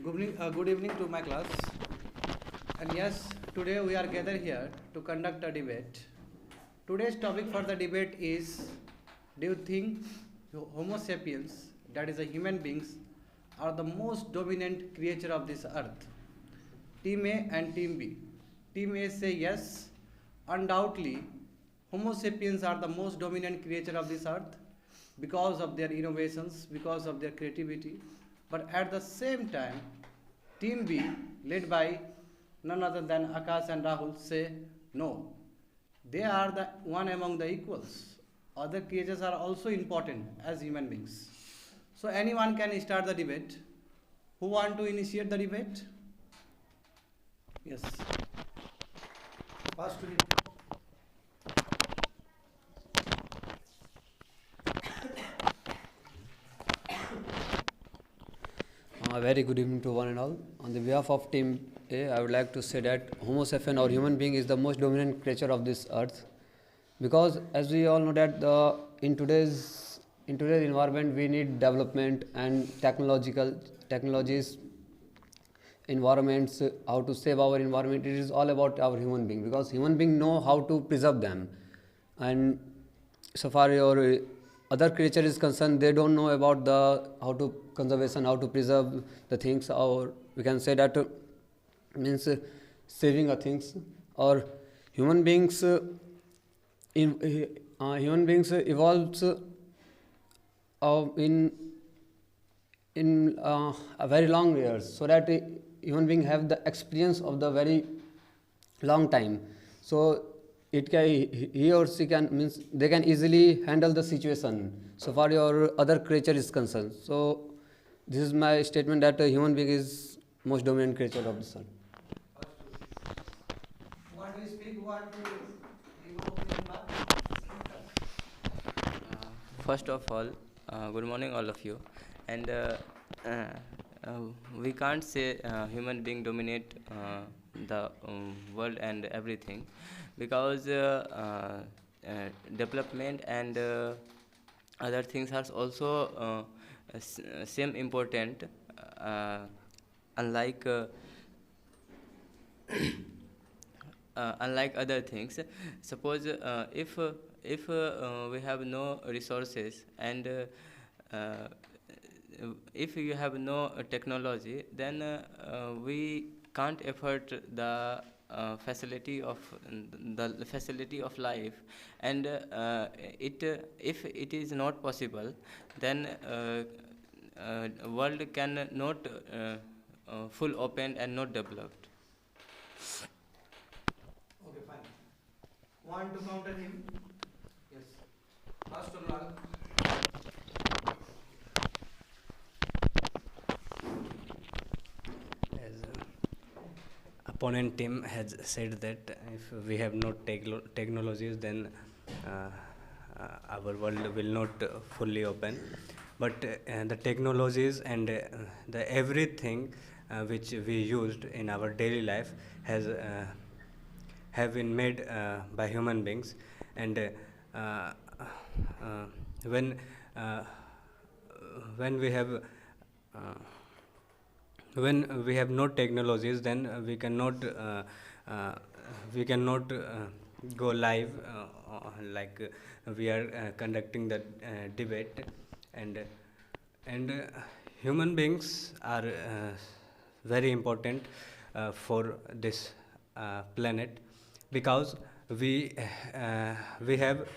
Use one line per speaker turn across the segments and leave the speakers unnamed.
Good evening to my class. And yes, today we are gathered here to conduct a debate. Today's topic for the debate is: do you think Homo sapiens, that is, the human beings, are the most dominant creature of this earth? Team A and Team B. Team A say yes, undoubtedly, Homo sapiens are the most dominant creature of this earth because of their innovations, because of their creativity. But at the same time, Team B, led by none other than Akash and Rahul, say no. They are the one among the equals. Other creatures are also important as human beings. So anyone can start the debate. Who want to initiate the debate? Yes. Pass to him.
A very good evening to one and all. On the behalf of Team A, I would like to say that Homo sapien or human being is the most dominant creature of this earth, because as we all know that in today's environment we need development and technologies, environments, how to save our environment. It is all about our human being, because human being know how to preserve them, and so far your other creature is concerned, they don't know about the how to conservation, how to preserve the things, or we can say that means saving a things. Or human beings human beings evolves in a very long years, so that human being have the experience of the very long time. So it can, he or she can, means they can easily handle the situation so far your other creature is concerned. So this is my statement that a human being is most dominant creature of the sun.
Want to speak? Want to give opinion back?
First of all, good morning, all of you. And uh, we can't say human being dominate the world and everything, because development and other things are also same important. Uh, unlike unlike other things. Suppose if we have no resources, and uh, if you have no technology, then we can't afford the facility of life. And it if it is not possible, then world can not full open and not developed.
Okay, fine. Want to counter him? Yes. Pass to Lal.
As opponent team has said that if we have no technologies, then our world will not fully open. But the technologies and the everything which we used in our daily life has have been made by human beings. And uh, when uh, when we have uh, when we have no technologies, then uh, we cannot go live, like we are conducting the debate. And and human beings are very important for this planet, because we have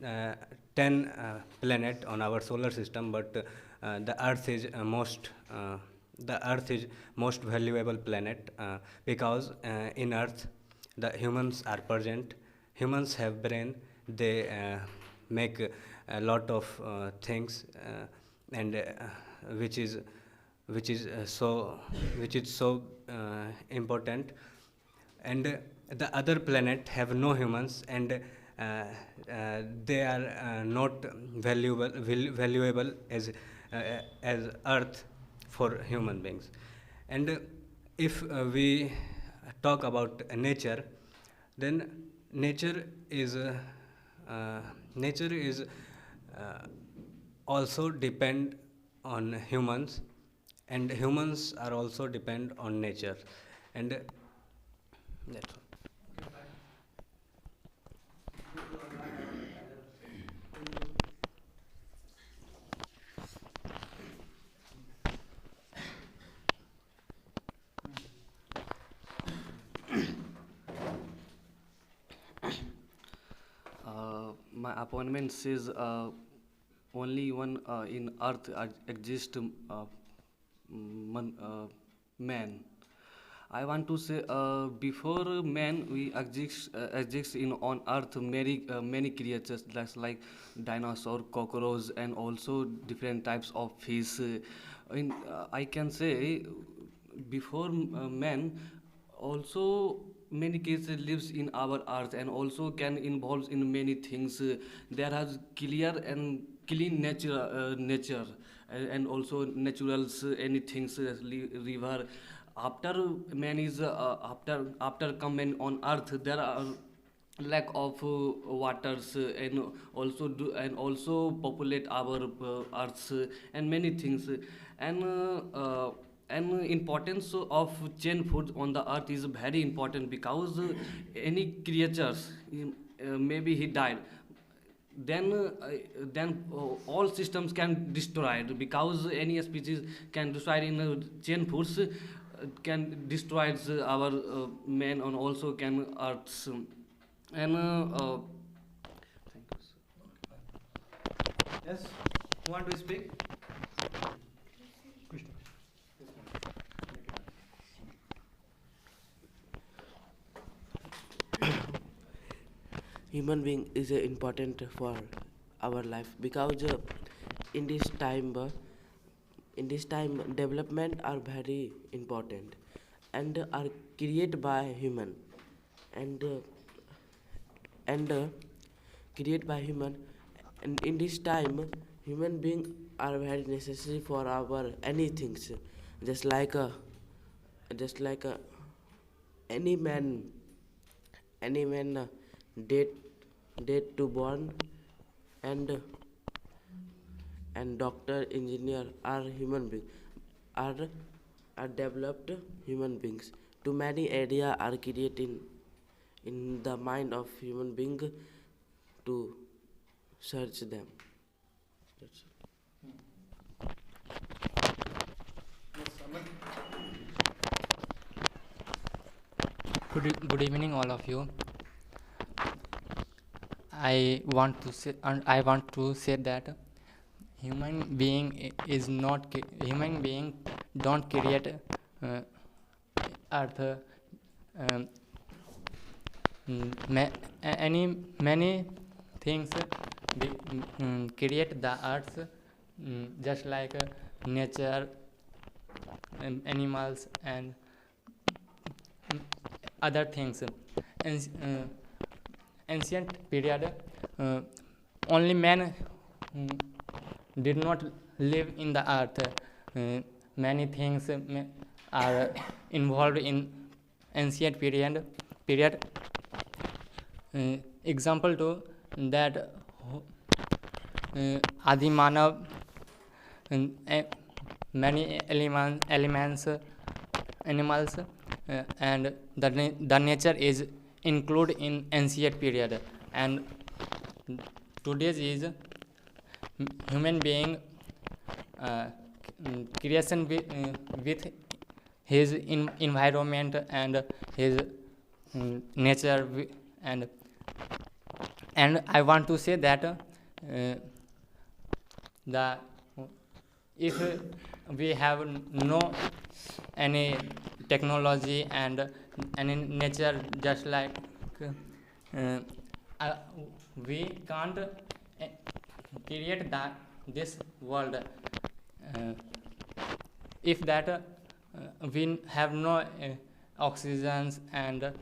uh, 10 planet on our solar system, but the earth is most valuable planet, because in earth the humans are present. Humans have brain, they make a lot of things, and which is so important. And the other planet have no humans, and they are not valuable as earth for human beings. And if we talk about nature, then nature is nature is also depend on humans. and humans are also depend on nature, and that's all.
My appointment says only one in earth exists man. I want to say before man we exist in on earth many creatures that's like dinosaur, cockroach, and also different types of fish. I can say before man also many cases lives in our earth and also can involve in many things. There has clear and clean nature and also naturals anything river after man is after coming on earth there are lack of waters and also populate our earths and many things and importance of chain food on the earth is very important because any creatures maybe he died then all systems can destroy it because any species can destroy in chain foods can destroy our man and also can earths and thank you, sir.
Yes, who want to speak?
Human being is important for our life because in this time development are very important and are created by human and created by human, and in this time human being are very necessary for our anything, just like a just like a any man dead to born and doctor engineer are human beings, are developed human beings. Too many area are created in the mind of human being to search them. That's all.
Yes, Aman.
Good evening, all of you. I want to say that human being is not human being don't create earth. Um, many things create the earth, just like nature, animals, and other things. Ancient period, only man did not live in the earth. Many things are involved in ancient period. Example to that, Adi Manav, many elements, animals, and the nature is included in ancient period, and today's is human being creation with his environment and his nature and I want to say that the if we have no any technology and any nature, just like we can't create this world. If that we have no oxygens and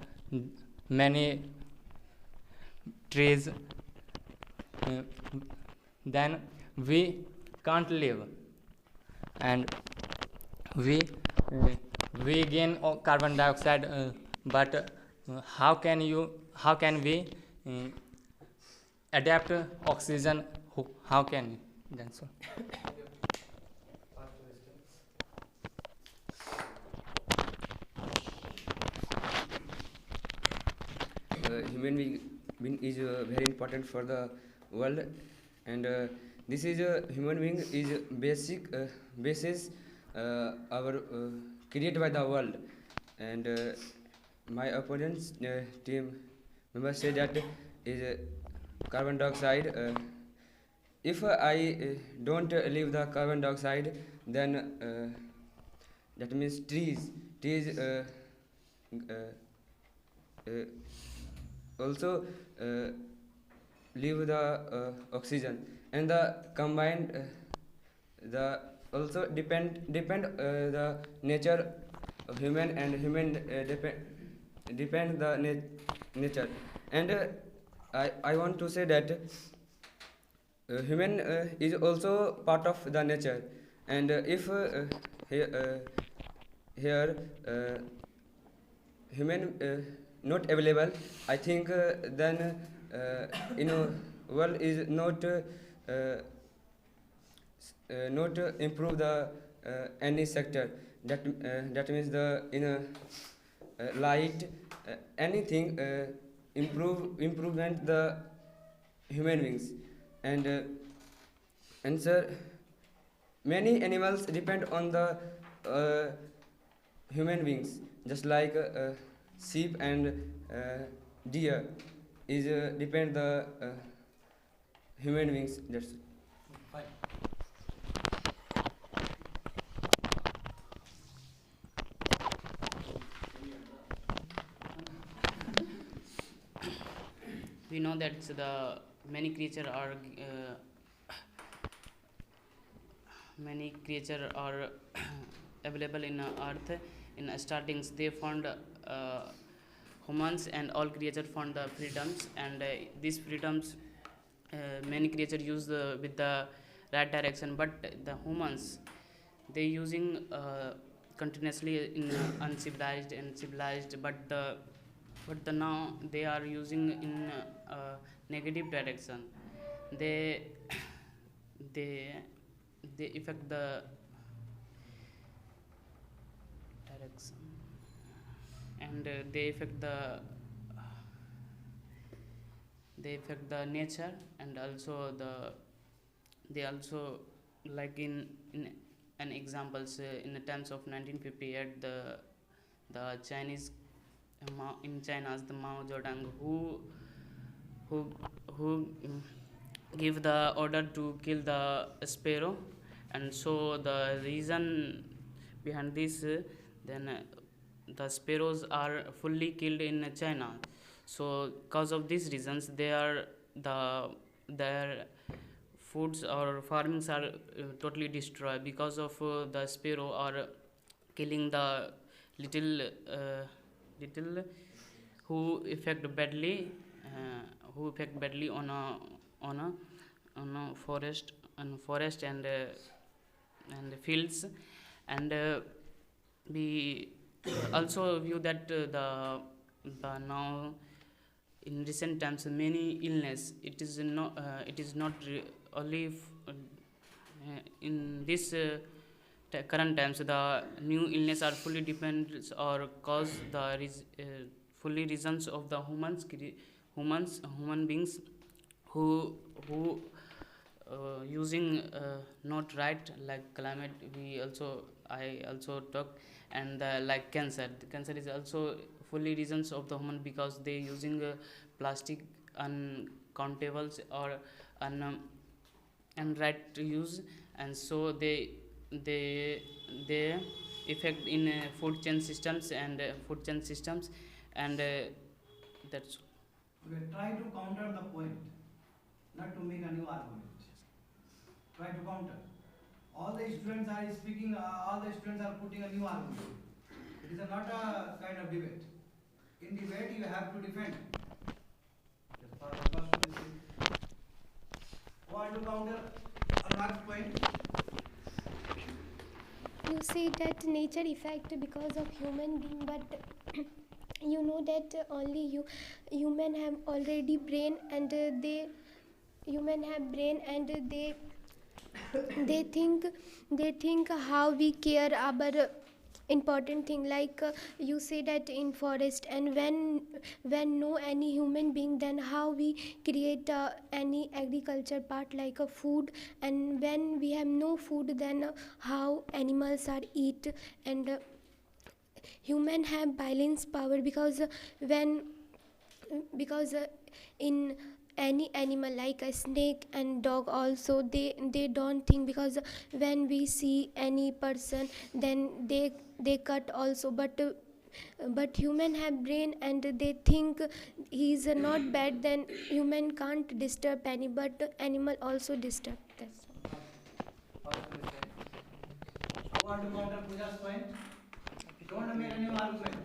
many trees, then we can't live, and we gain carbon dioxide, but how can we adapt oxygen? How can we? That's all.
is very important for the world, and this is human being is basic basis our created by the world, and my opponent's team members say that is carbon dioxide. If I don't leave the carbon dioxide, then that means trees uh, also leave the oxygen, and the combined the also depend the nature of human, and human depend the nature, and I want to say that human is also part of the nature, and if here human not available, I think then in world is not improve the any sector, that means the in light anything improvement the human beings, and sir, many animals depend on the human beings, just like sheep and deer is depend the human beings. That's
Fine.
We know that the many creature are available in earth. In startings they found humans, and all creatures found the freedoms, and these freedoms many creatures use with the right direction, but the humans they using continuously in uncivilized and civilized, but the now they are using in negative direction. They they they affect the direction, and they affect the nature, and also they also, like in an examples, in the times of 1958, the Chinese in China, the Mao Zedong, who give the order to kill the sparrow, and so the reason behind this, then the sparrows are fully killed in China. So because of these reasons, their foods or farmings are totally destroyed because of the sparrow are killing the little who affect badly on a forest and fields, and we also view that the now in recent times many illness, it is not only in this current times the new illness are fully depends or cause the fully reasons of the human beings who using not right, like climate. I also talk, and like cancer. The cancer is also fully reasons of the human, because they using plastic uncountables or right to use, and so they affect in food chain systems, and that's
Okay, try to counter the point, not to make a new argument. Try to counter. All the students are speaking, all the students are putting a new argument. It is not a kind of debate. In debate, you have to defend. That's for the first one. Want to counter another point?
You say that nature effect because of human being, but you know that only human have already brain, and they human have brain, and they think how we care our important thing, like you say that in forest, and when no any human being, then how we create any agriculture part like a food, and when we have no food, then how animals are eat, and human have balance power, when because in any animal like a snake and dog also, they don't think, because when we see any person, then they cut also, but human have brain, and they think he's not bad, then human can't disturb any, but animal also disturb. That's all.
Who want to counter Pooja's point? Don't make any argument.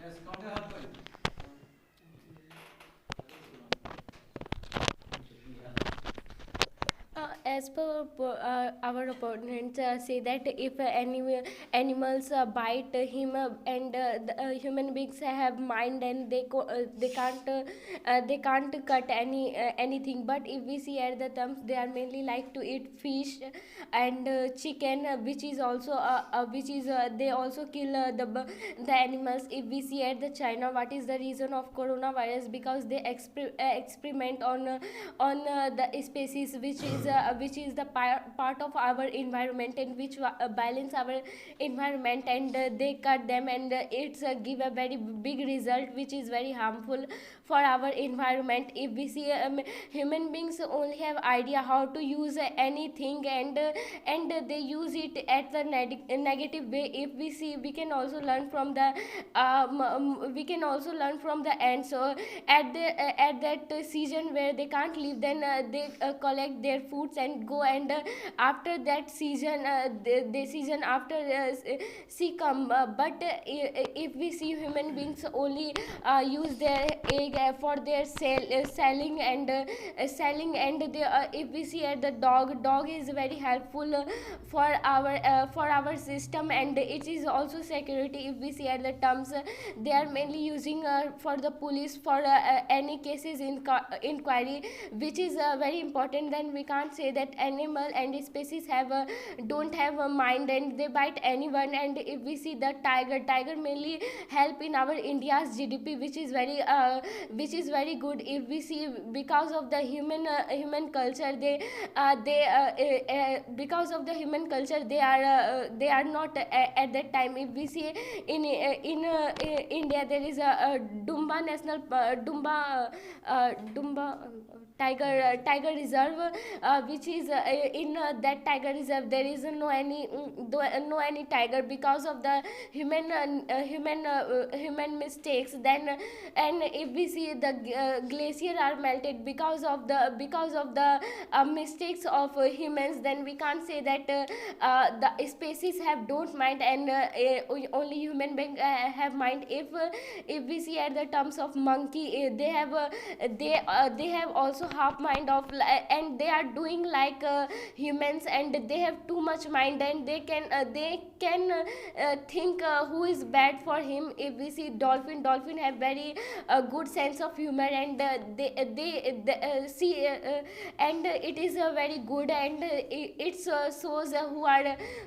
Yes, counter her point.
As per our opponents say that if animals bite him, and the, human beings have mind, and they can't cut anything. But if we see at the terms, they are mainly like to eat fish and chicken, which is also they also kill the animals. If we see at the China, what is the reason of coronavirus? Because they experiment on the species which is the part of our environment, and which balance our environment, and they cut them, and it's give a very big result which is very harmful for our environment. If we see human beings only have idea how to use anything, and they use it at the negative way. If we see, we can also learn from the ants. So at that season where they can't live, then they collect their foods and go, and after that season, the season after she come, but if we see human beings only use their egg for their selling, and they, if we see at the dog is very helpful for our system, and it is also security. If we see at the terms, they are mainly using for the police for any cases in inquiry, which is very important. Then we can't say that animal and species don't have a mind and they bite anyone. And if we see the tiger mainly help in our India's GDP, which is very good. If we see, because of the human culture, because of the human culture, they are not at that time. If we see in India, there is a Dumba national Dumba tiger reserve, which is in that tiger reserve there is no any tiger, because of the human mistakes. Then and if we see the glacier are melted because of the mistakes of humans, then we can't say that the species don't mind, and only human being have mind. If we see at the terms of monkey, they have also half mind of, and they are doing like humans, and they have too much mind, and they can think who is bad for him. If we see dolphin have very good sense of humor, and they see and it is very good, and it shows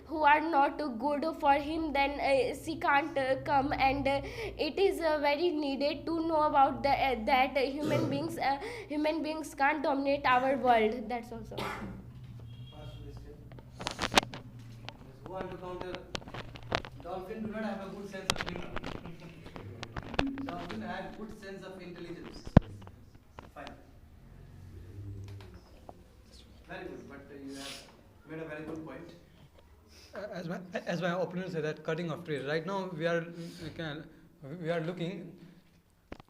who are not good for him, then she can't come. And it is very needed to know about that human beings can't dominate our world. That's also.
Who want to counter? Dolphin do not have a good sense of humor. Dolphin have good sense of intelligence. Fine. Very good, but you have made a very good point.
As my opponent said, that cutting of trees. Right now we are looking,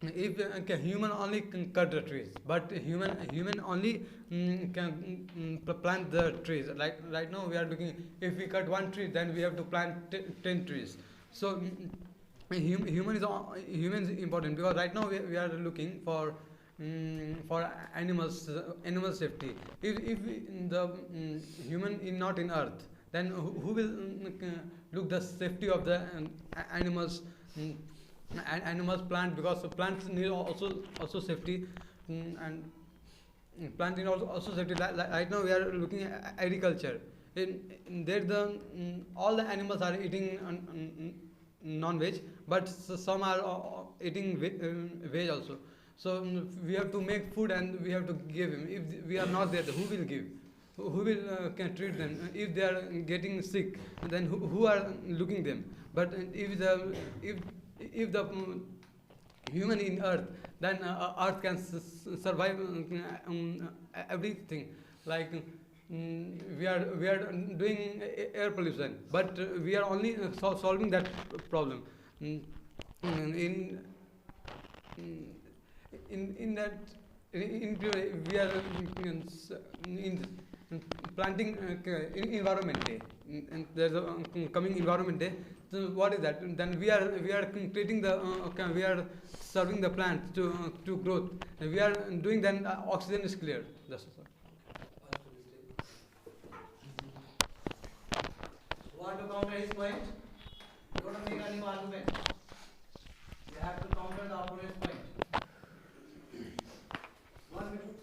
if human only can cut the trees, but human only can plant the trees. Like right now we are looking, if we cut one tree, then we have to plant 10 trees. So human is important, because right now we are looking for animal safety. If the human is not in earth, then who will look the safety of the animals? Animals, plant, because plants need also safety, and plant need also safety. Right now we are looking at agriculture. in there the all the animals are eating non-veg, but some are eating veg also. So we have to make food and we have to give him. If we are not there, who will give? Who will can treat them? If they are getting sick, then who are looking them? But if the human in earth, then earth can survive everything. Like we are doing air pollution, but we are only solving that problem. In in that we are in planting environment day, and there's a coming environment day. So what is that? Then we are creating the we are serving the plant to growth. We are doing, then oxygen is clear. That's all.
Want to counter his point? You want to make a new argument? You have to counter the opponent's point. 1 minute.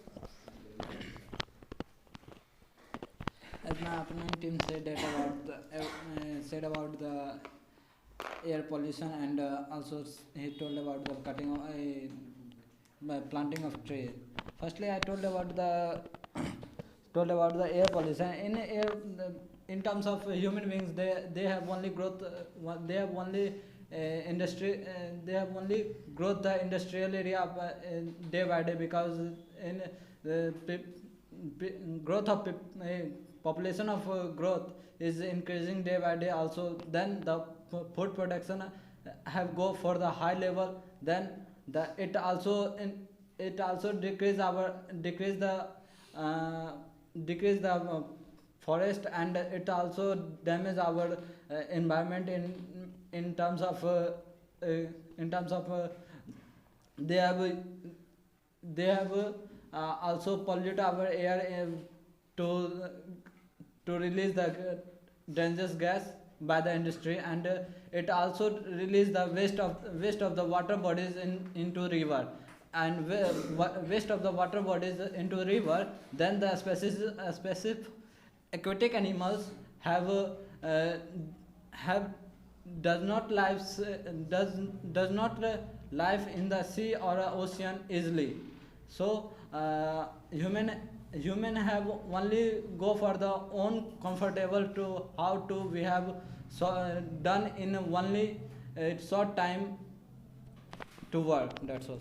As my opponent team said about the air pollution, and also he told about the cutting of planting of trees. Firstly, I told about the air pollution. In terms of human beings, they have only growth. They have only industry. They have only growth the industrial area day by day, because in the growth of population of growth is increasing day by day. Also, then the food production have go for the high level. Then it also decrease the forest, and it also damage our environment in terms of they have also pollute our air to release the dangerous gas by the industry, and it also release the waste of the water bodies into river, and waste of the water bodies into river. Then the specific aquatic animals have does not live in the sea or ocean easily. So human have only go for the own comfortable to how to we have done in only short time to work. That's all.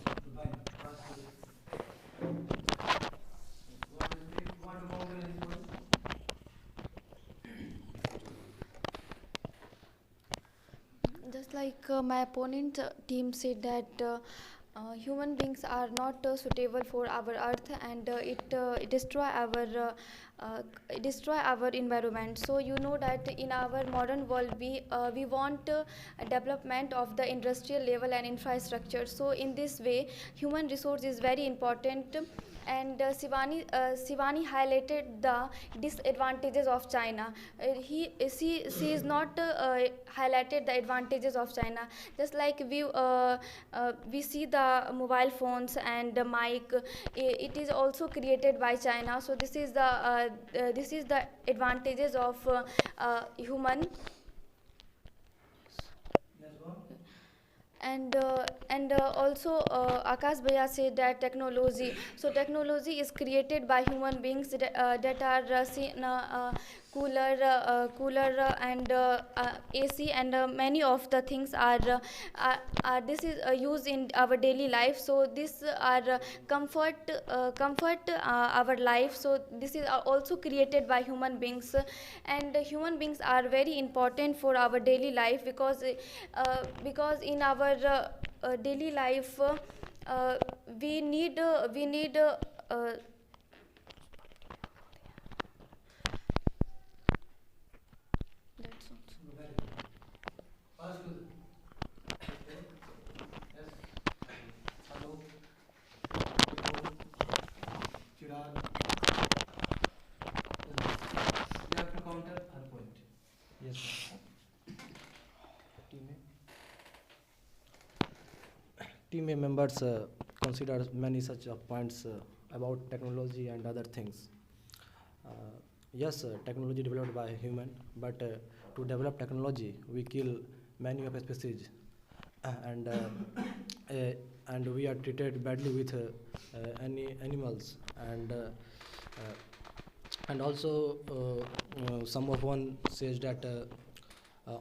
Just like my opponent team said that human beings are not suitable for our earth, and it destroy our environment. So you know that in our modern world we want development of the industrial level and infrastructure. So in this way, human resource is very important. And Shivani highlighted the disadvantages of China. She is not highlighted the advantages of China. Just like we see the mobile phones and the mic, it is also created by China. So this is the advantages of human. And also Akash Bhaiya said that technology. So technology is created by human beings that are cooler and AC, and many of the things are this is used in our daily life. So this are comfort our life. So this is also created by human beings, and human beings are very important for our daily life, because in our daily life we need
Team members consider many such points about technology and other things. yes, technology developed by human, but to develop technology, we kill many of species, and and we are treated badly with any animals, and also some of one says that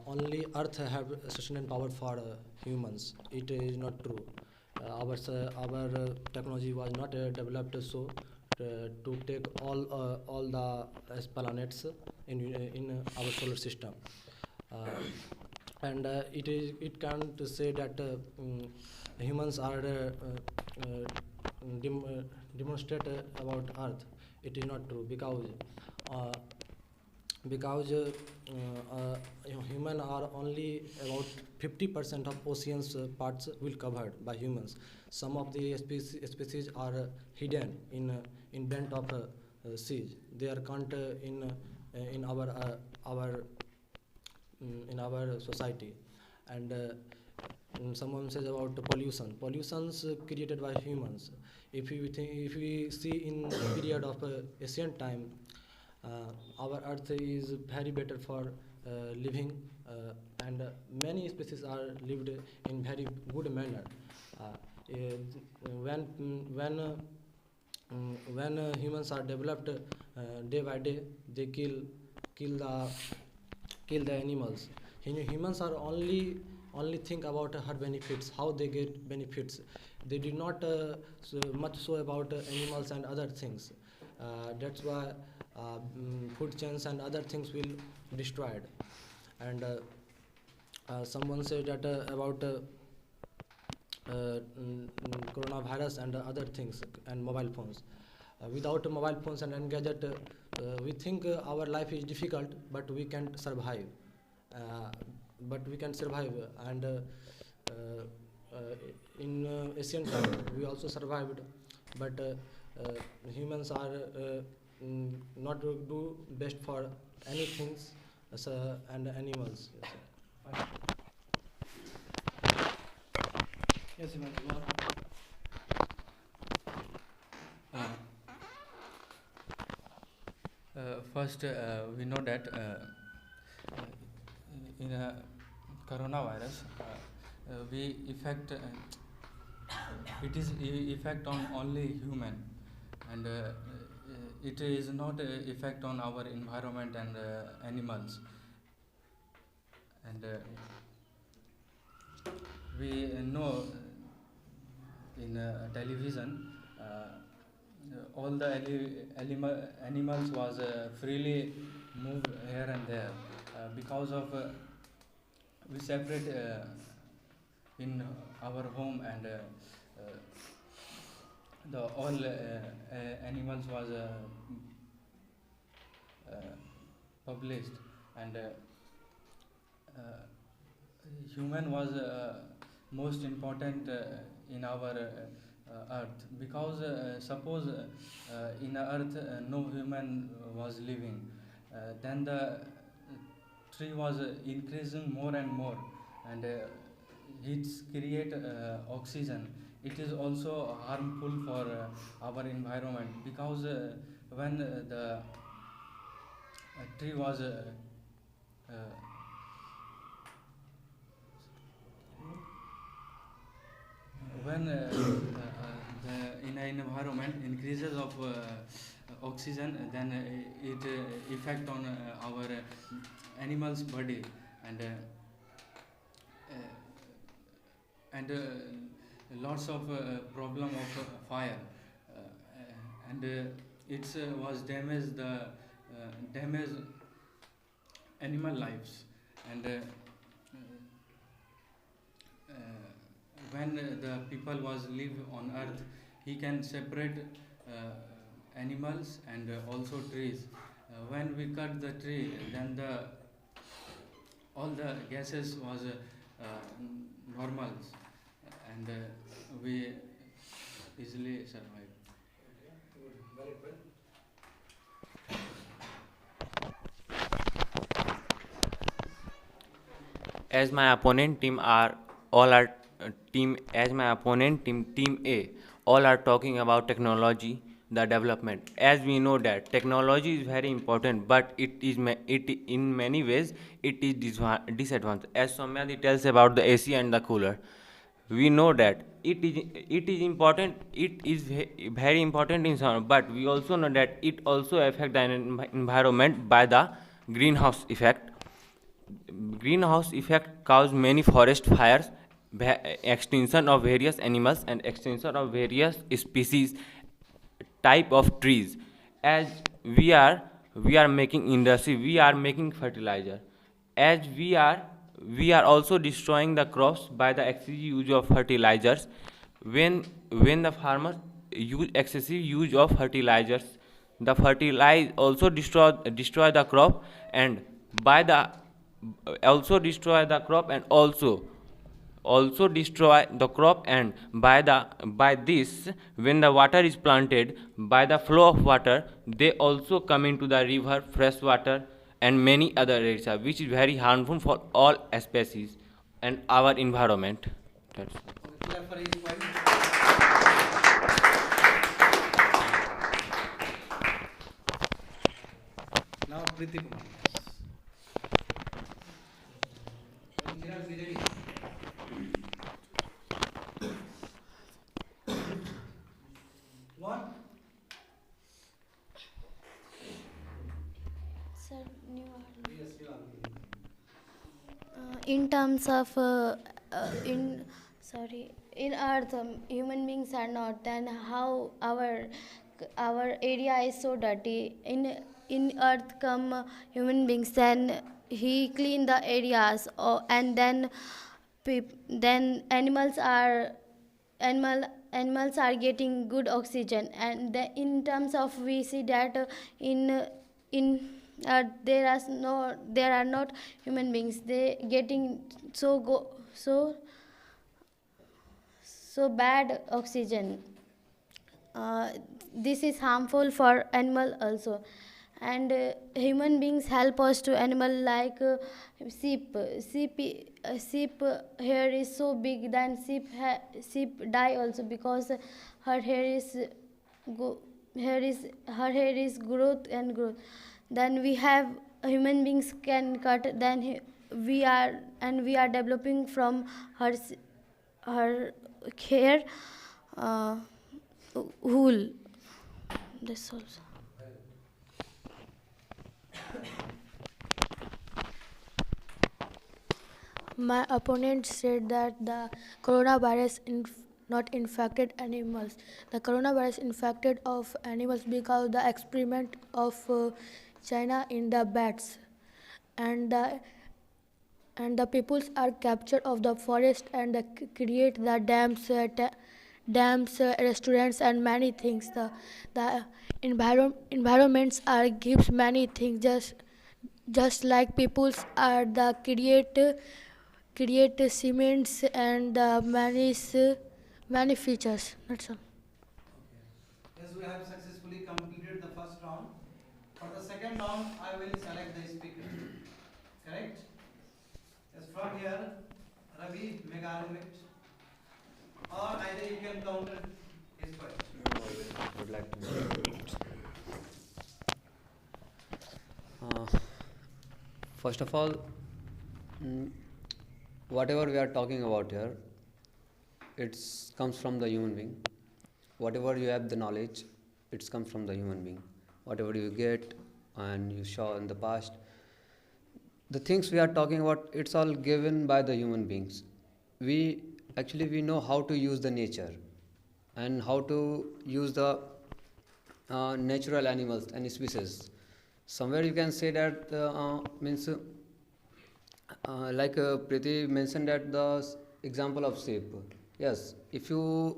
only Earth have sufficient power for humans. It is not true. Our technology was not developed so to take all the planets in our solar system, and it can't say that humans are demonstrate about Earth. It is not true uh, because human are only about 50% of oceans parts will covered by humans. Some of the species are hidden in bent of seas. They are can't in our society, and someone says about the pollutions created by humans. If we see in the period of ancient time, our earth is very better for living, and many species are lived in very good manner. When when humans are developed day by day, they kill the kill the animals. Humans are only think about her benefits, how they get benefits. They do not much so about animals and other things. That's why food chains and other things will destroyed. And someone said that about coronavirus and other things and mobile phones. Without mobile phones and gadget, we think our life is difficult, but we can survive. And in ancient time, we also survived, but humans are not do best for anything and animals. Yes,
Yes, Himanshu, go on.
First, we know that in a coronavirus, we effect it is effect on only human, and it is not effect on our environment and animals. And we know in television all the animals was freely move here and there because of we separate in our home, and the all animals was published, and human was most important in our earth, because suppose in earth no human was living, then the tree was increasing more and more, and it create oxygen. It is also harmful for our environment, because when the tree was uh, when in an environment increases of oxygen, then it effect on our animals body, and lots of problem of fire, and it was damage animal lives, and when the people was live on earth, he can separate animals and also trees. When we cut the tree, then the all the gases was normal, and we easily survive.
As my opponent team are all are team as my opponent team A all are talking about technology, the development. As we know that technology is very important, but it in many ways it is disadvantage. As Somyadi tells about the AC and the cooler, we know that it is important, it is very important in some, but we also know that it also affect the environment by the greenhouse effect. Greenhouse effect cause many forest fires, extinction of various animals, and extinction of various species type of trees. As we are making industry, we are making fertilizer. As we are also destroying the crops by the excessive use of fertilizers. When the farmers use excessive use of fertilizers, the fertilizer also destroy the crop, and by the also destroy the crop, and also destroy the crop, and by this, when the water is planted, by the flow of water, they also come into the river, fresh water, and many other areas, which is very harmful for all species and our environment. That's
Clear for each point. Now Priti Kumar. Chirag, be ready. One.
Sir, new order.
Yes, you are.
In terms of in earth, human beings are not, then how our area is so dirty. In earth come human beings, then he clean the areas, and then then animals are getting good oxygen. And in terms of, we see that in there are not human beings, they getting so bad oxygen. This is harmful for animal also. And human beings help us to animal, like sheep hair is so big, then sheep die also, because her hair is her hair is growth and growth. Then we have human beings can cut, then we are developing from her hair wool. That's also.
My opponent said that the coronavirus not infected animals. The coronavirus infected of animals because the experiment of China in the bats, and the peoples are captured of the forest, and create the dams, restaurants, and many things. The environments are gives many things, just like peoples are the create cements and many features. That's all.
Yes, we have successfully completed the first round. For the second round, I will select the speaker. Correct? Yes, from here, Ravi, make argument. Or either you can counter his question.
I would like to. First of all, whatever we are talking about here, it comes from the human being. Whatever you have the knowledge, it comes from the human being. Whatever you get and you saw in the past, the things we are talking about, it's all given by the human beings. We know how to use the nature and how to use the natural animals and species. Somewhere you can say that means like Priti mentioned that the example of sheep. Yes, if you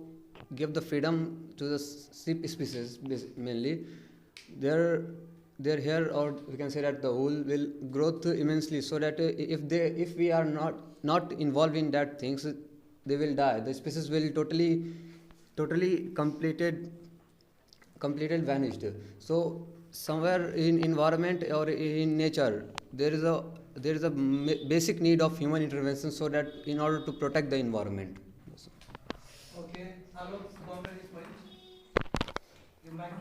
give the freedom to the sheep species, mainly their hair, or we can say that the wool will grow immensely, so that if we are not involved in that things, they will die. The species will totally completed vanished. So somewhere in environment or in nature, there is a basic need of human intervention, so that in order to protect the environment.
Okay, Alok, counter his point. Invite to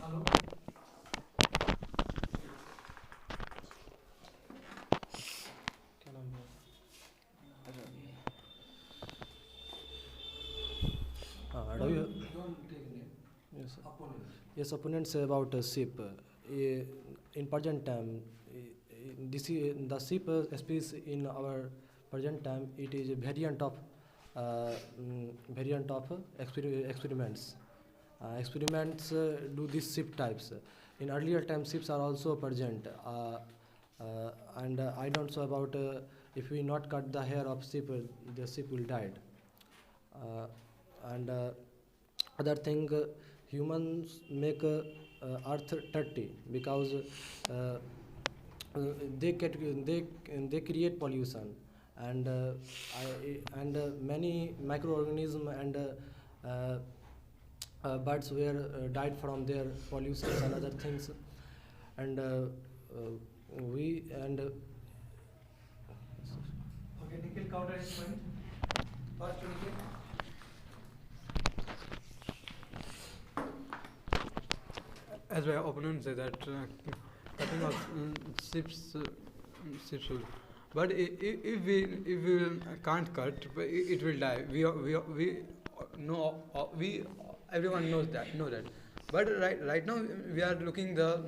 hello.
Do you?
Don't take name.
Yes, sir.
Opponent.
Yes, opponents say about ship. In present time, the ship species in our present time, it is a variant of experiments. Experiments do these ship types. In earlier times, ships are also present, and I don't know about if we not cut the hair of ship, the ship will died. And other thing, humans make earth dirty because uh, they they create pollution, and many microorganisms and birds were died from their pollutions and other things, and we and
Okay, Nikhil counter his point. First, Nikhil.
As my opponent say that cutting of ships, but if we can't cut, but it will die. We know we everyone knows that. But right now we are looking the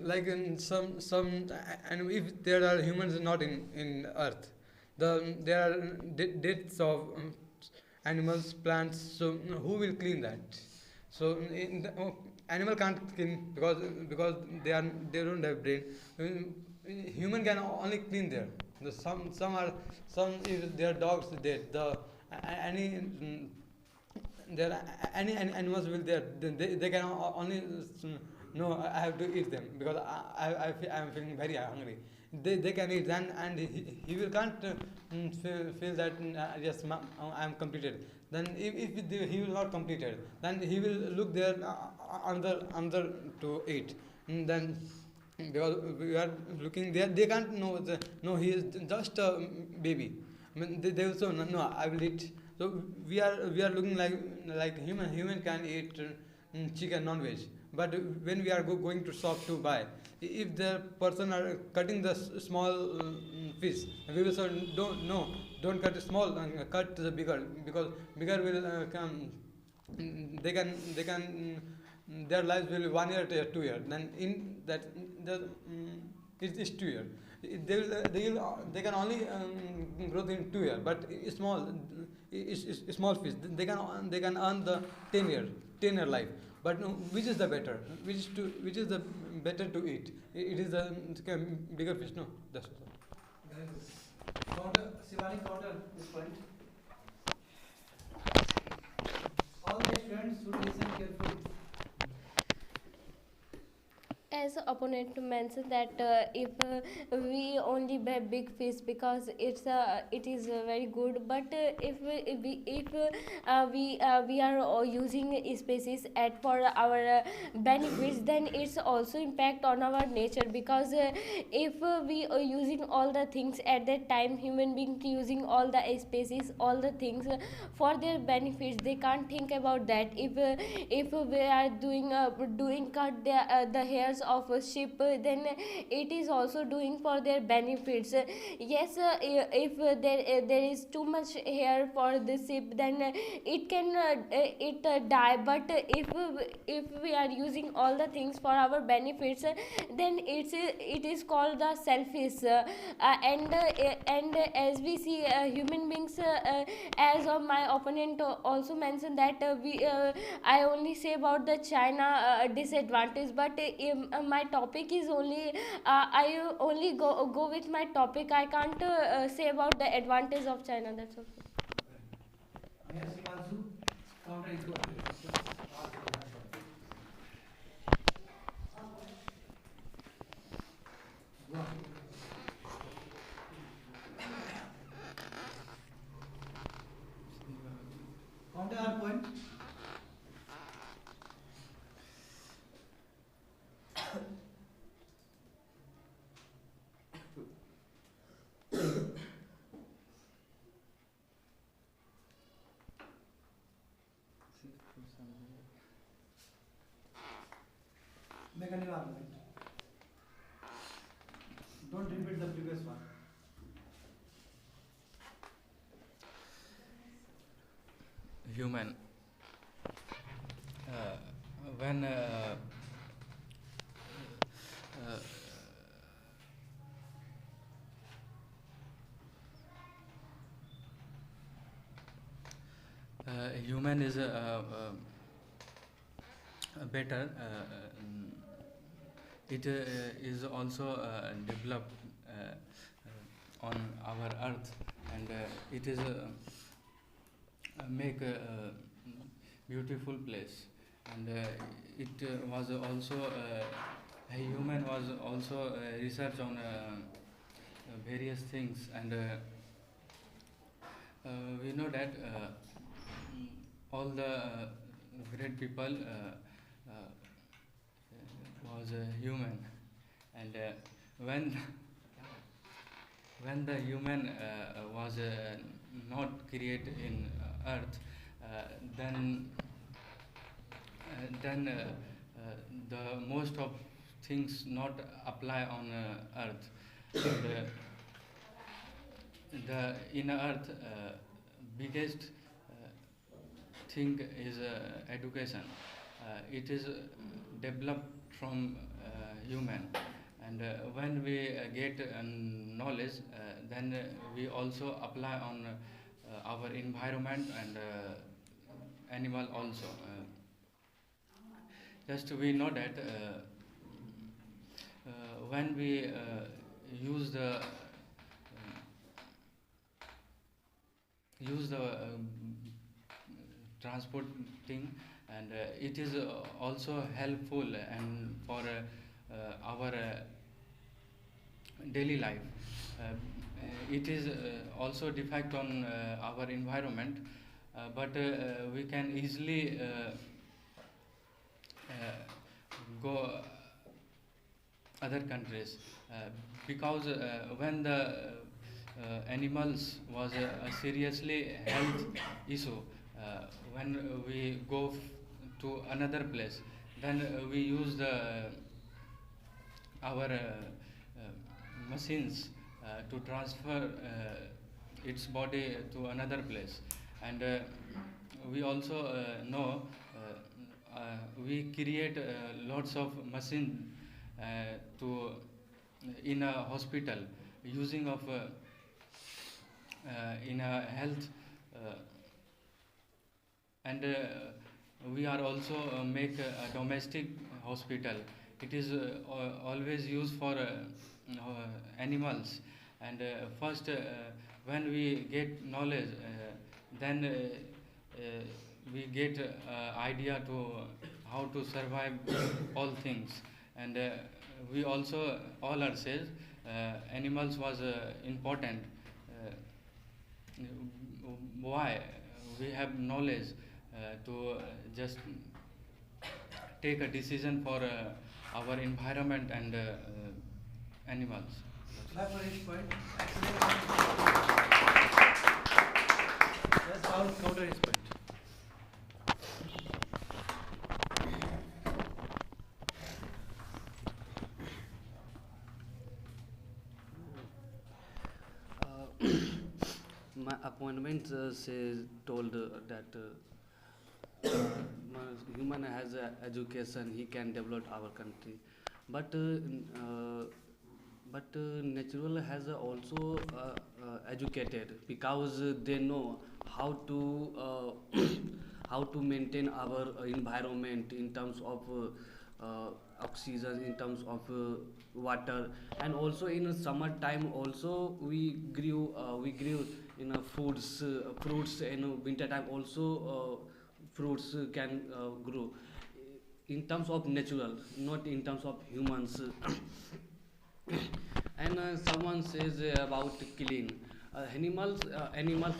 like in some and if there are humans not in Earth, there are deaths of animals, plants. So who will clean that? So animal can't clean because they don't have brain. Human can only clean there. Some if their dogs dead, any there any animals will there, then they can only no, I have to eat them because I am feeling very hungry. They can eat then, and he will can't feel that yes I am completed. Then he will not completed, then he will look there another to eat. Then because we are looking there, they can't know no, he is just a baby. I mean, they will say no, I will eat. So we are looking like human can eat chicken, non-veg. But when we are going to shop to buy, if the person are cutting the small fish, we will say don't cut small, cut the bigger, because bigger will come. They can their lives will be 1 year to 2 years. Then in that it's 2 years. They can only grow in 2 years, but small fish they can earn the 10 year life. But no, which is the better? Which is the better to eat? It is a bigger fish. No, that's all.
Very good. Counter, Shivani counter this point. All the students should listen carefully.
As opponent mentioned that if we only buy big fish because it is very good, but if we are using species at for our benefits, then it's also impact on our nature, because if we are using all the things at that time, human being using all the species, all the things for their benefits, they can't think about that. If we are doing cut the hairs of a sheep, then it is also doing for their benefits. Yes, if there is too much hair for the sheep, then it can die. But if we are using all the things for our benefits, then it is called the selfish. And as we see human beings, as my opponent also mentioned that I only say about the China disadvantage, but my topic is only I only go with my topic. I can't say about the advantage of China. That's all.
Yes, Himanshu, counter is good. Counter our point. Make a new argument. Don't repeat the previous one.
Human. When human is better, it is also developed on our earth, and it is make a beautiful place, and it was also a human was also research on various things, and we know that all the great people was human, and when when the human was not created in earth, then the most of things not apply on earth, and the in earth biggest thing is education. It is developed from human, and when we get knowledge, then we also apply on our environment and animal also. Just we know that when we use the transporting, and it is also helpful and for our daily life. It is also defect on our environment, but we can easily go other countries, because when the animals was a seriously health issue, when we go to another place, then we use the our machines to transfer its body to another place, and we also know we create lots of machine to in a hospital using of in a health, and we are also make a domestic hospital. It is always used for animals, and first when we get knowledge, then we get idea to how to survive all things, and we also all are says animals was important. Why we have knowledge to just take a decision for our environment and animals.
Clap for each point. Let's counter his point.
My appointment says told that human has education, he can develop our country, but natural has also educated, because they know how to how to maintain our environment in terms of oxygen, in terms of water, and also in summer time also we grew in fruits, in winter time also fruits can grow in terms of natural, not in terms of humans. And someone says about clean animals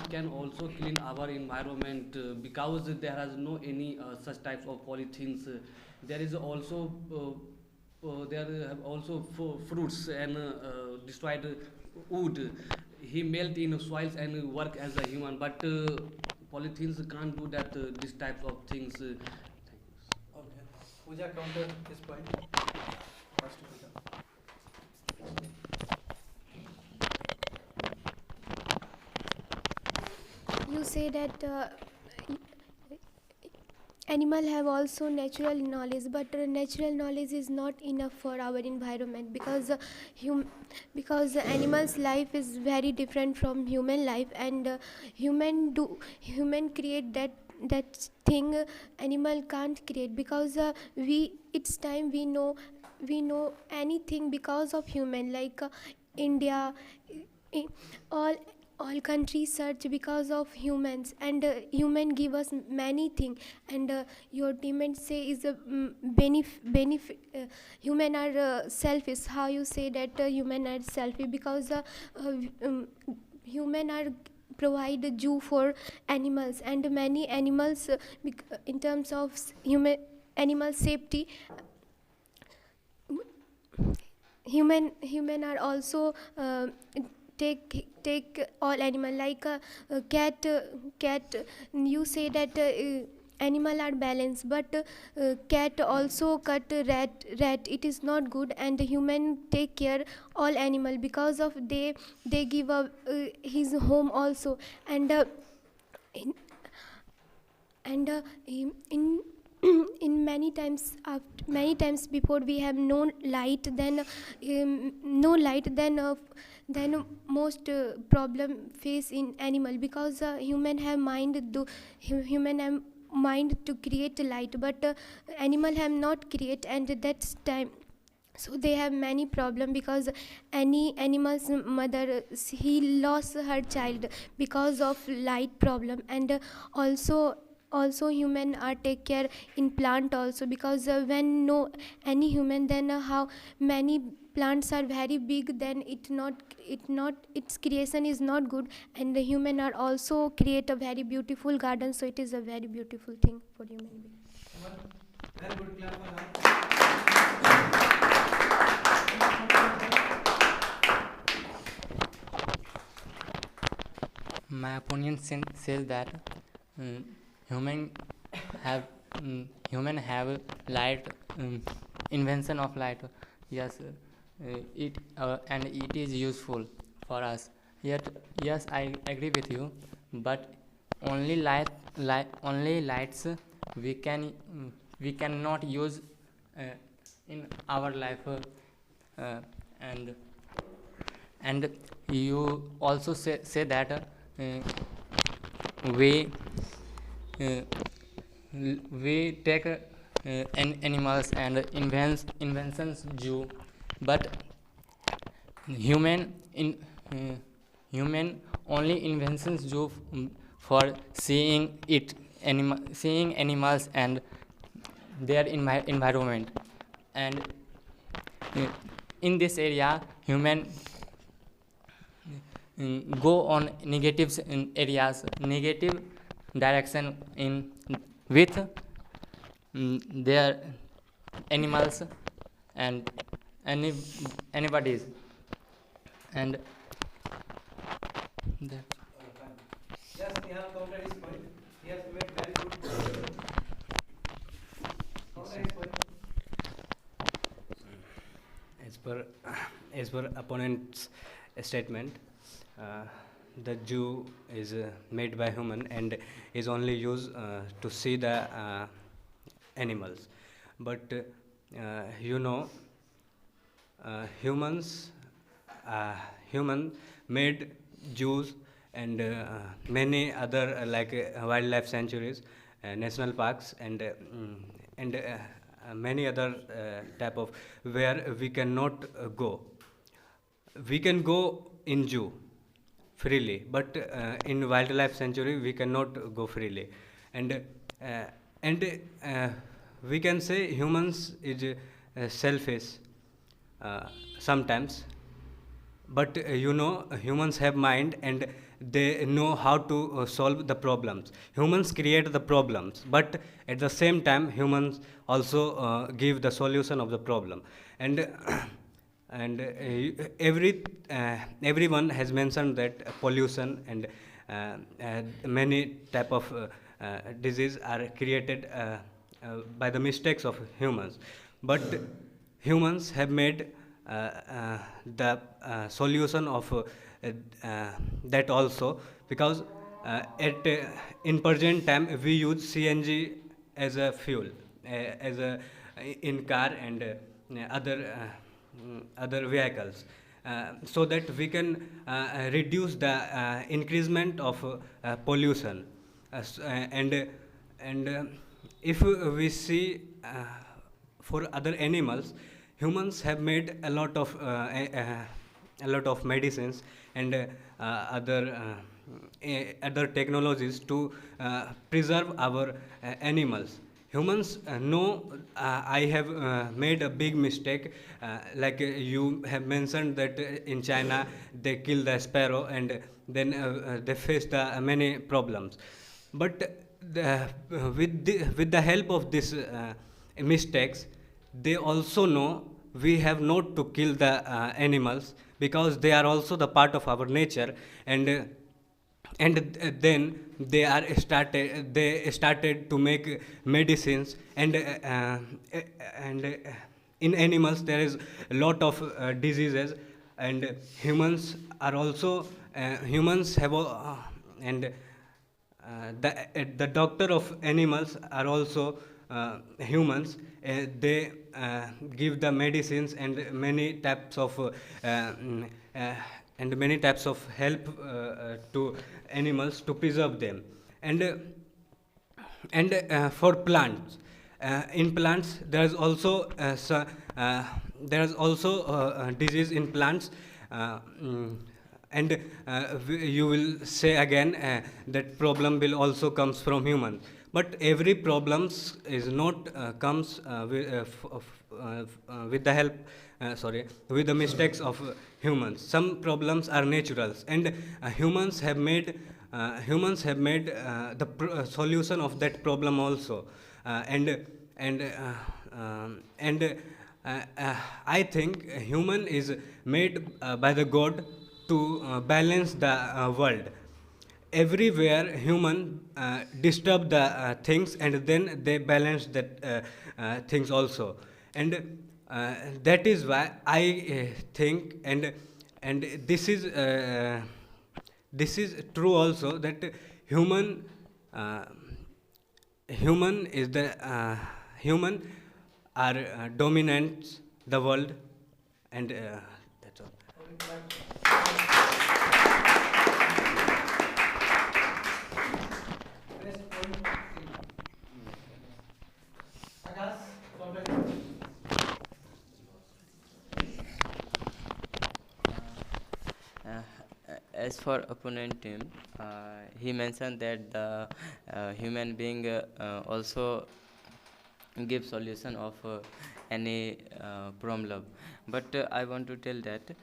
can also clean our environment, because there is no any such types of polythenes. There is also there have also fruits and destroyed wood. He melt in soils and work as a human, but polythenes can't do that. These types of things.
Okay. Pooja counter this point.
You say that animal have also natural knowledge, but natural knowledge is not enough for our environment, because because animals life is very different from human life, and human create that thing animal can't create, because we it's time we know anything because of human, like India, i- all all countries search because of humans, and human give us many things, and your teammates say is a benefit, human are selfish. How you say that human are selfish? Because uh, um, human are provide a zoo for animals, and many animals in terms of human animal safety, human are also take all animal, like cat. You say that animal are balanced, but cat also cut rat. It is not good, and human take care all animal, because of they give up his home also, and in, and in in many times before we have no light, then no light, then most problem face in animal, because human have mind human have mind to create light, but animal have not create, and that's time. So they have many problem, because any animal's mother, he lost her child because of light problem, and also human are take care in plant also, because when no any human, then how many plants are very big, then it not its creation is not good, and the human are also create a very beautiful garden, so it is a very beautiful thing for human being.
Very good, clap for her.
My opinion says that um, human have human have light, invention of light. Yes, it and it is useful for us. Yet yes, I agree with you, but only only lights we can we cannot use uh, in our life, and and you also say that we uh, we take animals and inventions due, but human in human only inventions due for seeing animals and their environment, and uh, in this area human go on negatives in areas, negative direction in with their animals and anybody's, and that.
Yes, we have counted his point. He has made very good. Counter his point.
As per as per opponent's statement, uh, the Jew is made by human and is only used to see the animals, but you know, humans human made Jews and many other like wildlife sanctuaries, national parks, and many other type of where we cannot go. We can go in zoo freely, but in wildlife sanctuary we cannot go freely, and uh, and we can say humans is selfish sometimes, but you know, humans have mind and they know how to solve the problems. Humans create the problems, but at the same time humans also give the solution of the problem, and and everyone has mentioned that pollution and many type of disease are created by the mistakes of humans, but humans have made the solution of that also, because at in present time we use CNG as a fuel, as a in car and other vehicles, so that we can reduce the increasement of pollution. And if we see for other animals, humans have made a lot of medicines and other technologies to preserve our animals. Humans know I have made a big mistake, like you have mentioned that in China they kill the sparrow and then they face the many problems. But with the help of these mistakes, they also know we have not to kill the animals, because they are also the part of our nature. And then they started to make medicines, and in animals there is a lot of diseases, and humans have and the doctor of animals are also humans. They give the medicines and many types of help to animals to preserve them. And for plants, in plants there is also disease in plants, and you will say again that problem will also comes from human, but every problems is not comes with the help with the mistakes of humans. Some problems are natural, and humans have made the solution of that problem also. And I think human is made by the God to balance the world. Everywhere human disturb the things, and then they balance that things also. And that is why I think, and this is true also, that human uh, human is the human are dominant the world, and that's all.
As for opponent team, he mentioned that the human being also give solution of any problem, but I want to tell that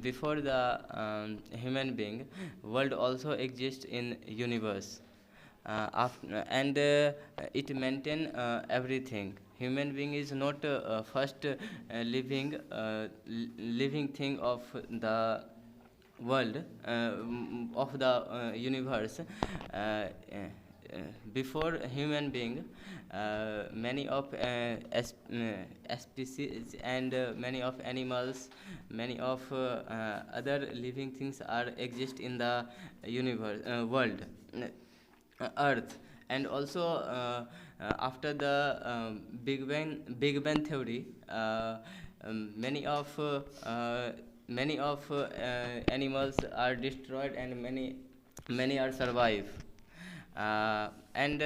before the human being, world also exists in universe, and it maintain everything. Human being is not first living thing of the world, of the universe. Before human being, many of species and many of animals, many of other living things are exist in the universe, world, earth. And also after the big bang theory, many of animals are destroyed and many are survive. And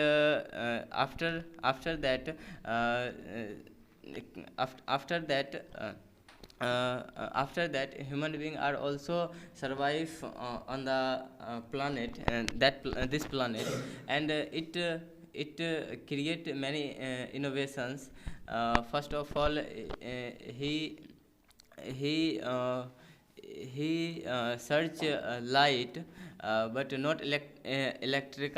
after that after that after that human beings are also survive on the planet, and this planet, and it create many innovations. First of all, he search light, but not electric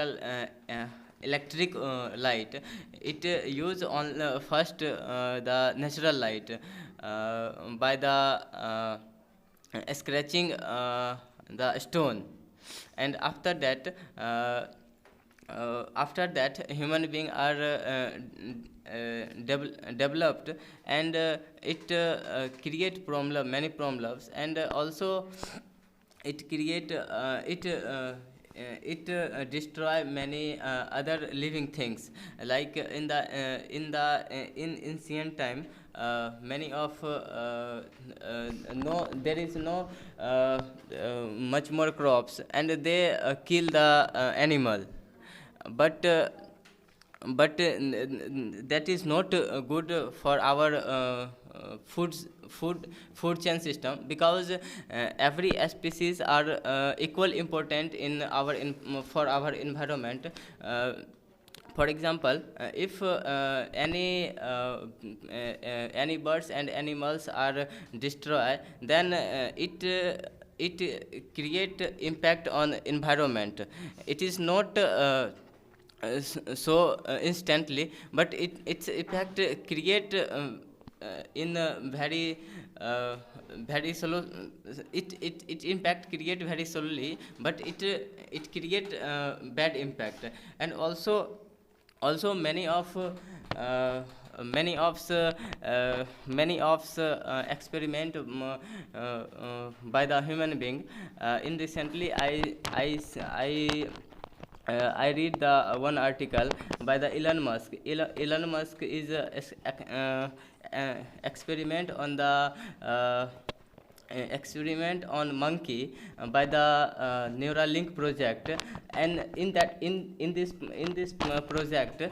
light. It use on first the natural light, by the scratching the stone, and after that after that human beings are developed, and it create many problems, and also it create it destroy many other living things, like in ancient time, many of no there is no much more crops, and they kill the animal, but that is not good for our food chain system, because every species are equal important in for our environment. For example, if any birds and animals are destroyed, then it create impact on environment. It is not so instantly, but its effect create in a very slow. It impact create very slowly, but it create bad impact. And also many of the experiment by the human being. In recently I read the one article by the Elon Musk. Elon Musk is experiment on the experiment on monkey by the Neuralink project, and in this project,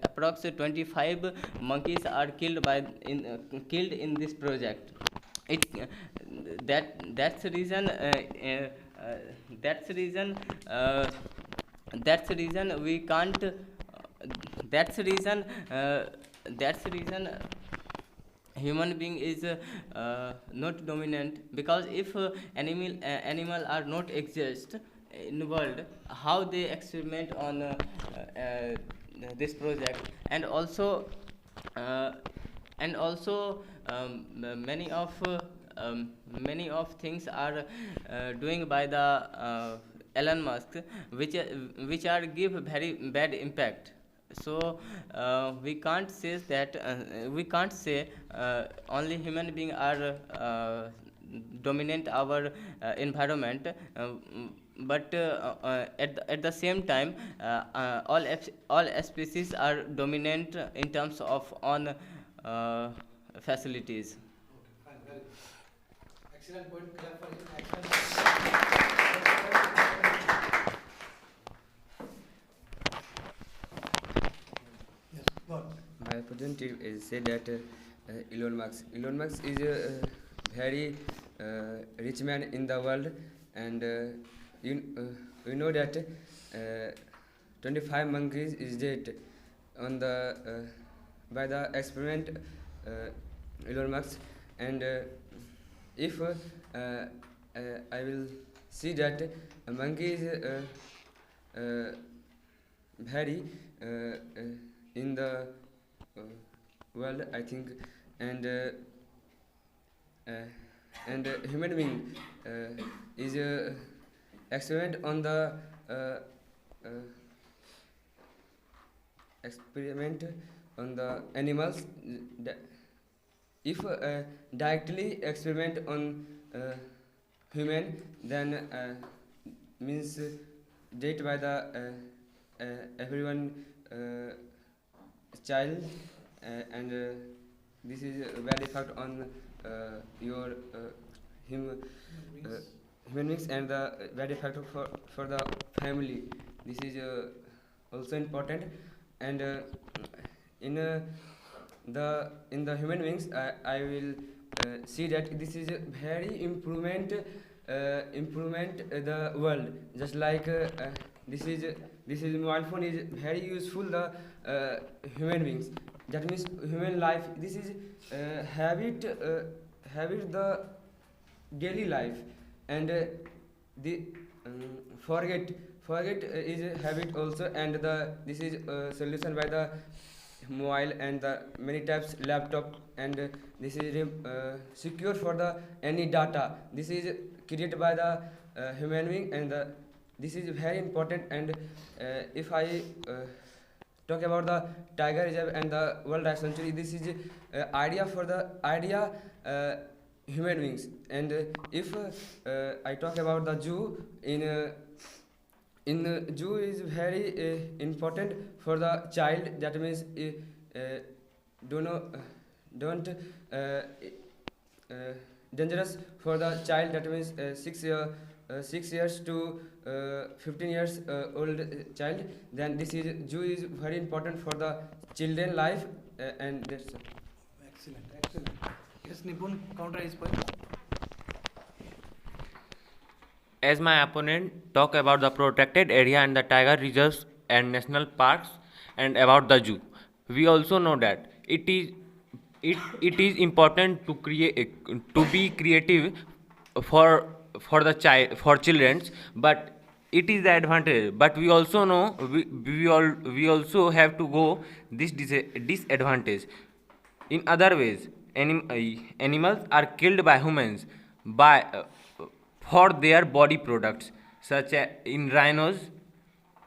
approximately 25 monkeys are killed in this project. It that's the reason that's the reason that's the reason we can't that's the reason human being is not dominant, because if animal are not exist in the world, how they experiment on this project. And also uh, many of things are doing by the Elon Musk, which are give very bad impact. So we can't say only human beings are dominant our environment, but at the same time, all species are dominant in terms of on facilities.
Fine, very good. Excellent point. Clap for him. Excellent. Yes, go on.
My representative is say that Elon Musk. Elon Musk is a very rich man in the world, and we know that 25 monkeys is dead on the by the experiment Elon Musk, and if I will see that a monkey is very in the world, I think, and human being is experiment on the uh, experiment on the animals. If directly experiment on human, then means date by the everyone child, and this is a bad effect on your human beings, and the bad effect for the family. This is also important, and in the human beings, I will see that this is a very improvement the world, just like this is mobile phone is very useful the human beings, that means human life. This is habit the daily life, and the forget is a habit also, and the this is solution by the mobile and the many types laptop, and this is secure for the any data. This is created by the human being, and this is very important. And if I talk about the tiger reserve and the wildlife sanctuary, this is idea for the idea human beings. And if I talk about the zoo, in zoo is very important for the child. That means do not don't dangerous for the child. That means 6 years to 15 years old child. Then this is zoo is very important for the children life, and that's all.
Excellent. Yes, Nipun, counter his point.
As my opponent talk about the protected area and the tiger reserves and national parks and about the zoo, we also know that it is important to be creative for the child, for children, but it is the advantage. But we also know we also have to go this disadvantage. In other ways, animals are killed by humans by for their body products, such as in rhinos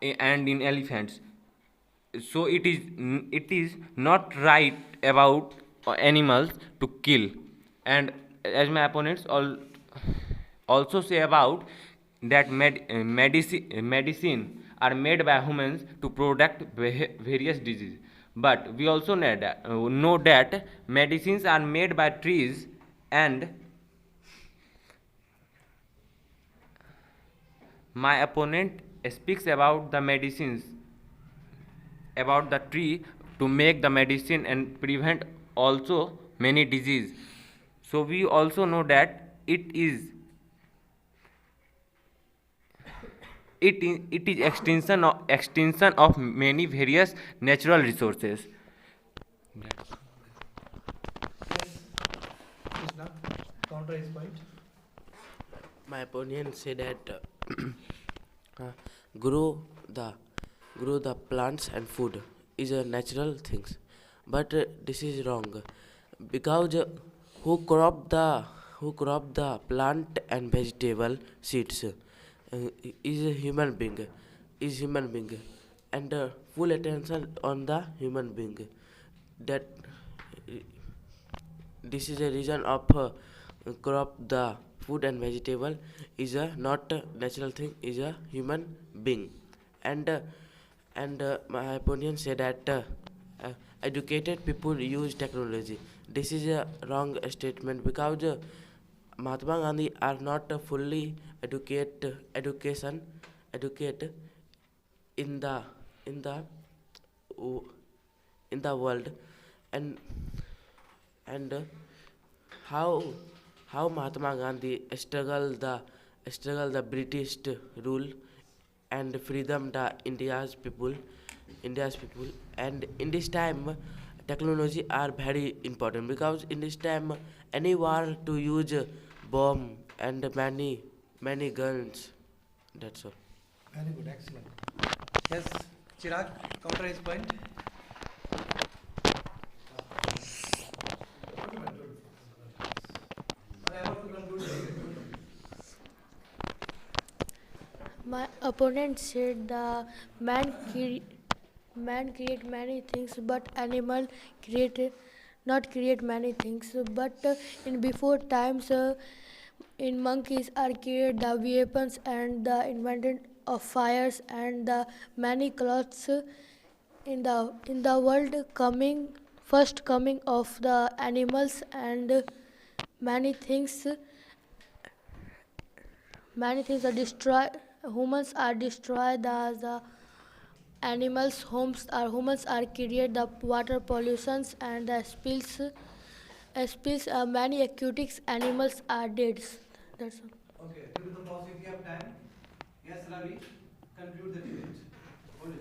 and in elephants. So it is not right about animals to kill. And as my opponents also say about that medicine are made by humans to protect various diseases, but we also know that medicines are made by trees. And my opponent speaks about the medicines about the tree to make the medicine and prevent also many disease. So we also know that it is extinction of many various natural resources.
Krishna, counter his point.
My opponent say that grow the plants and food is a natural things, but this is wrong, because who crop the plant and vegetable seeds is a human being, and full attention on the human being. That this is a reason of crop the food and vegetable is a not a natural thing, is a human being. And my opponent say that educated people use technology. This is a wrong statement, because Mahatma Gandhi are not fully educate in the world. And how Mahatma Gandhi struggle the British rule and freedom the India's people. And in this time technology are very important, because in this time any war to use bomb and many guns. That's all.
Very good, excellent. Yes, Chirag, counter his point.
My opponent said the man create many things, but animal not create many things. But in before times, in monkeys are created the weapons and the invention of fires and the many clothes in the world first coming of the animals, and many things are destroyed. Humans are destroyed. The animals' homes are humans are created. The water pollutions and the spills. Many aquatic animals are dead. That's all.
Okay, due to the paucity of time, yes, Ravi, conclude the debate. Hold it.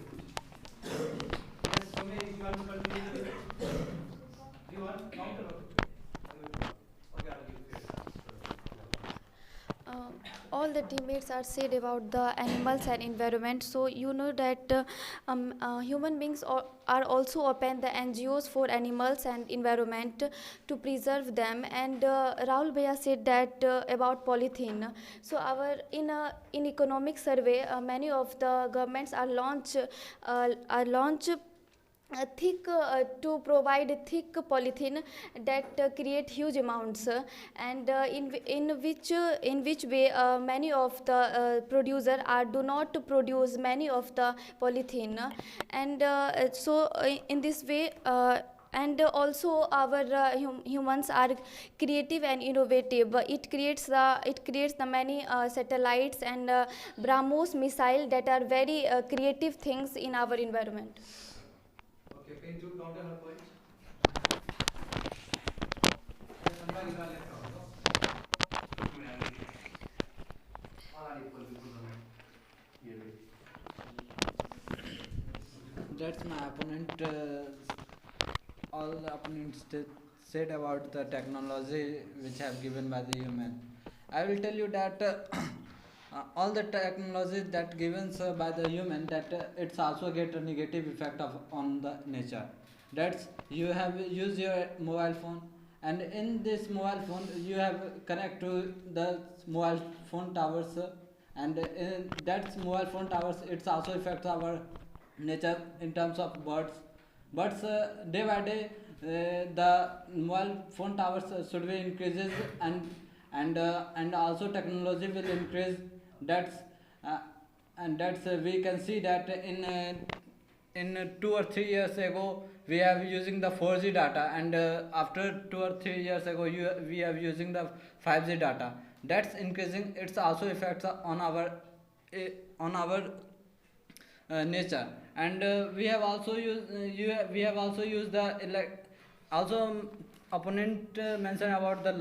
Yes, Soumya, if you want to conclude the debate. Do you want counter? Okay, I'll give you.
all the teammates are said about the animals and environment. So you know that human beings are also open the NGOs for animals and environment to preserve them. And Rahul Bhaiya said that about polythene. So in economic survey, many of the governments are launch thick to provide thick polythene that create huge amounts, and in which way many of the producer do not produce many of the polythene, and in this way. And also our humans are creative and innovative. It creates the many satellites and BrahMos missile that are very creative things in our environment.
Okay, can you counter her point?
That's my opponent. All the opponents said about the technology which have given by the human. I will tell you that all the technology that given by the human, that it's also get a negative effect on the nature. That's you have used your mobile phone, and in this mobile phone you have connect to the mobile phone towers, and in that mobile phone towers it's also affects our nature in terms of birds. But day by day, the mobile phone towers should be increases, and also technology will increase. That's uh, and that's we can see that in 2 or 3 years ago we have using the 4G data, and after 2 or 3 years ago we have using the 5G data. That's increasing. It's also affects on our nature. And we have also used the also opponent mentioned about the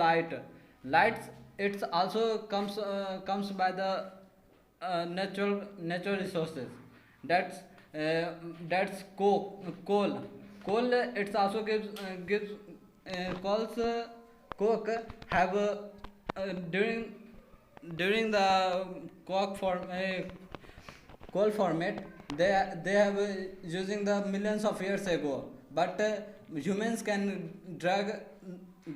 lights. It's also comes by the natural resources. That's coal. It's also gives calls coke have during the coal format. They have using the millions of years ago, but humans can drag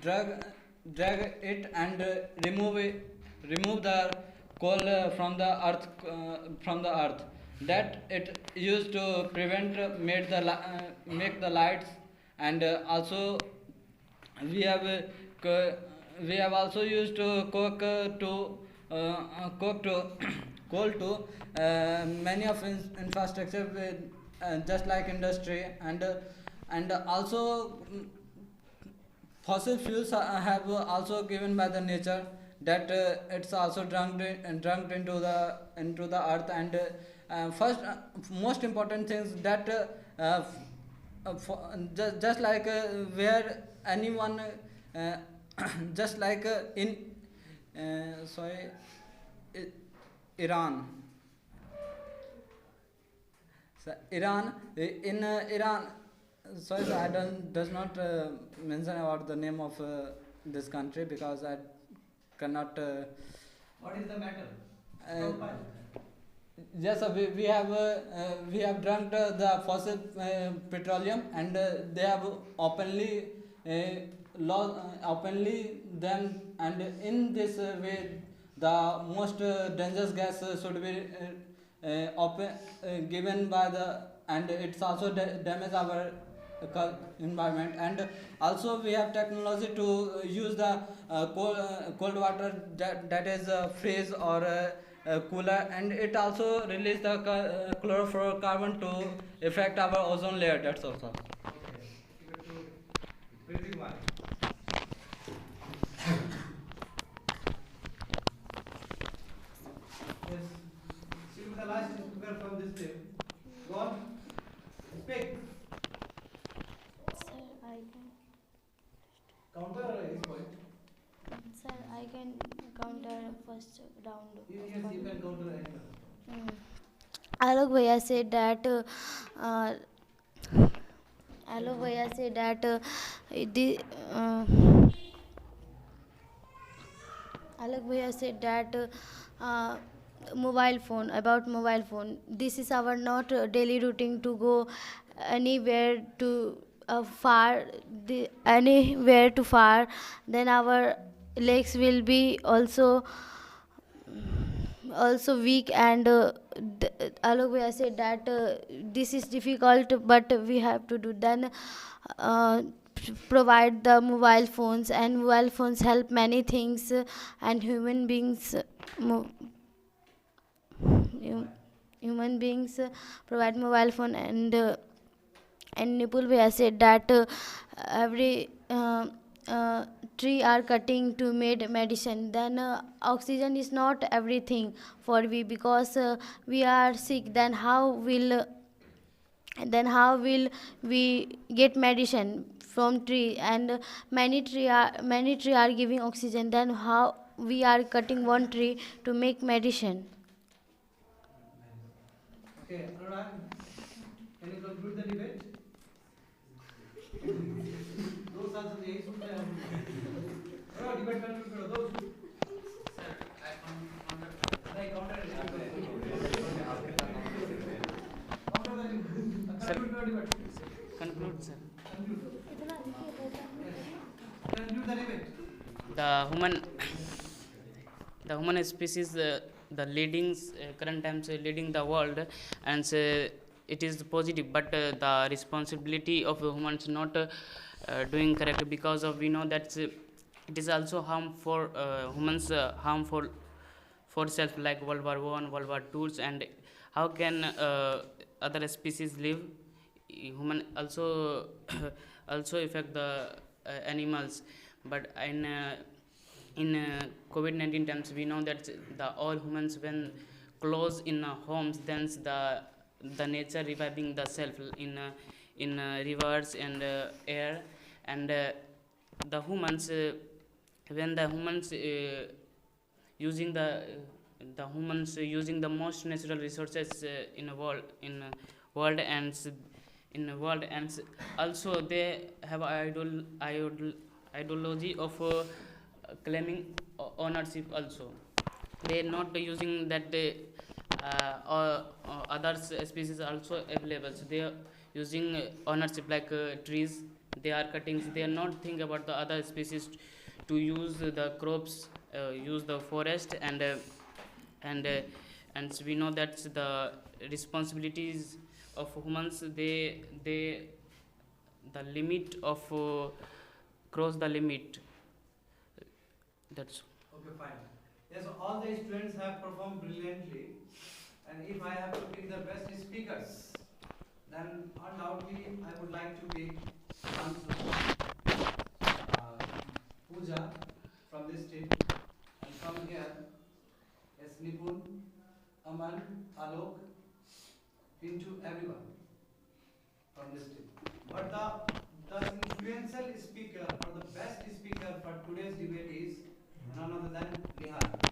drag it and remove the coal from the earth, that it used to prevent make the lights. And also we have we have also used coke to coal to many of infrastructure with, just like industry. And also fossil fuels have also given by the nature, that it's also drunk into the earth. And first most important things that just like where anyone just like in sorry Iran. So Iran, in Iran, sorry sir, I does not mention about the name of this country, because I cannot.
What is the matter?
Yes, sir, we have drunk the fossil petroleum, and they have openly openly them. And in this way the most dangerous gas should be open given by the. And it's also damage our environment. And also we have technology to use the cold water, that is freeze or cooler, and it also release the chlorofluorocarbon to affect our ozone layer. That's also.
Yes. She is the last speaker from this team. Go on. Speak.
Sir, I can.
Counter his point.
Sir, I can counter first round.
Yes, you can counter anyone.
Alok Bhaiya said that. Alok Bhaiya said that. The. Alak Bhaiya said that mobile phone, about mobile phone. This is our not daily routine to go anywhere to far, anywhere to far. Then our legs will be also weak, and Alok Bhaiya said that this is difficult, but we have to do. Then provide the mobile phones, and mobile phones help many things, and human beings provide mobile phone, and Nipul Bhaiya said that every tree are cutting to make medicine. Then oxygen is not everything for we, because we are sick. Then how will we get medicine from tree? And many tree are giving oxygen. Then how we are cutting one tree to make medicine?
Okay, Anurag, can you conclude the debate? दो साल से यही सुनते हैं हम लोग। Debate conclude करो दो।
Sir, I counter.
नहीं काउंटर
Sir,
conclude करो debate.
conclude, sir.
Conclude the debate.
The human, the human species, the leading current times leading the world, and it is positive. But the responsibility of humans not doing correct, because of we know that it is also harm for humans, harmful for self, like World War I, World War II, and how can other species live? Human also also affect the animals. But in COVID-19 times, we know that the all humans when close in homes, then the nature reviving the self in rivers and air, and the humans when the humans using the humans using the most natural resources in a world and also they have ideology of claiming ownership also. They are not using that other species also available, so they are using ownership, like trees they are cutting. They are not think about the other species to use the crops, use the forest, and and we know that the responsibilities of humans, they the limit of cross the limit. That's
Okay, fine. Yes, so all the students have performed brilliantly, and if I have to pick the best speakers, then undoubtedly I would like to pick Pooja from this team, and from here, yes, Nipun, Aman, Alok, Pintu, everyone from this team. But the influential speaker or the best speaker for today's debate is none other than Nihal.